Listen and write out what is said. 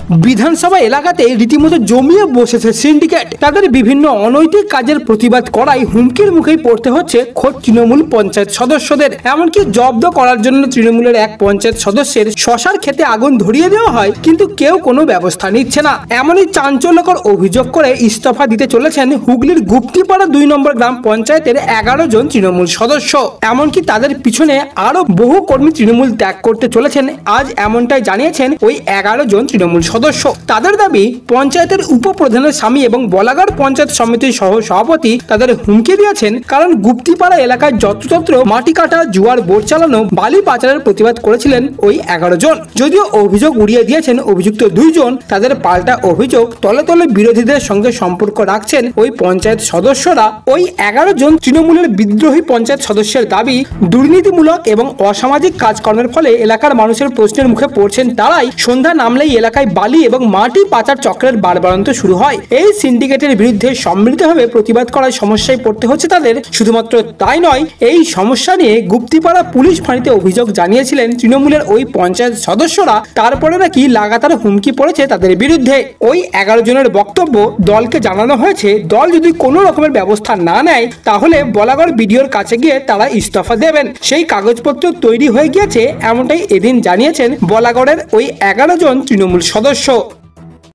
বিধানসভা এলাকাতে রীতিমতো জমিয়ে বসেছে সিন্ডিকেট। তাদের বিভিন্ন অনৈতিক কাজের প্রতিবাদ করায় হুমকির মুখেই পড়তে হচ্ছে খোদ তৃণমূল পঞ্চায়েত সদস্যদের। এমনকি জব্দ করার জন্য তৃণমূলের এক পঞ্চায়েত সদস্যের শশার ক্ষেতে আগুন ধরিয়ে দেওয়া হয়, কিন্তু কেউ কোনো ব্যবস্থা নিচ্ছে না। এমনই চাঞ্চল্যকর অভিযোগ করে ইস্তফা দিতে চলেছেন হুগলির গুপ্তিপাড়া 2 নম্বর গ্রাম পঞ্চায়েতের 11 জন তৃণমূল সদস্য। এমনকি তাদের পিছনে আরো বহু কর্মী তৃণমূল ত্যাগ করতে চলেছেন আজ, এমনটাই জানিয়েছেন ওই 11 জন তৃণমূল সদস্য। তাদের দাবি, পঞ্চায়েতের উপপ্রধানের স্বামী এবং বলাগড় পঞ্চায়েত সমিতির সহ সভাপতি তাদের হুমকি দিয়েছেন, কারণ গুপ্তিপাড়া এলাকায় যত্রতত্র মাটি কাটা, জুয়ার বোট চালানো, বালি পাচারের প্রতিবাদ করেছিলেন ওই 11 জন। যদিও অভিযোগ উড়িয়ে দিয়েছেন অভিযুক্ত 2 জন, তাদের পাল্টা অভিযোগ তলে তলে বিরোধীদের সঙ্গে সম্পর্ক রাখছেন ওই পঞ্চায়েত সদস্যরা। ওই 11 জন তৃণমূলের বিদ্রোহী পঞ্চায়েত সদস্যের দাবি, দুর্নীতিমূলক এবং অসামাজিক কাজকর্মের ফলে এলাকার মানুষের প্রশ্নের মুখে পড়ছেন তারাই। সন্ধ্যা নামলেই এলাকায় বালি এবং মাটি পাচার চক্রের বাড়বাড়ন্ত শুরু হয়। এই সিন্ডিকেটের বিরুদ্ধে সম্মিলিতভাবে প্রতিবাদ করার সমস্যায় পড়তে হচ্ছে তাদের। শুধুমাত্র তাই নয়, এই সমস্যা নিয়ে গুপ্তিপাড়া পুলিশ ফাঁড়িতে অভিযোগ জানিয়েছিলেন তৃণমূলের ওই পঞ্চায়েত সদস্যরা। তারপরে নাকি লাগাতার হুমকি পড়েছে তাদের বিরুদ্ধে। ওই 11 জনের বক্তব্য, দলকে জানানো হয়েছে দল যদি কোনো রকমের ব্যবস্থা না নেয় তাহলে বলাগড় বিডিওর কাছে গিয়ে তারা ইস্তফা দেবেন। সেই কাগজপত্র তৈরি হয়ে গিয়েছে, এমনটাই এদিন জানিয়েছেন বলাগড়ের ওই 11 জন তৃণমূল সদস্য।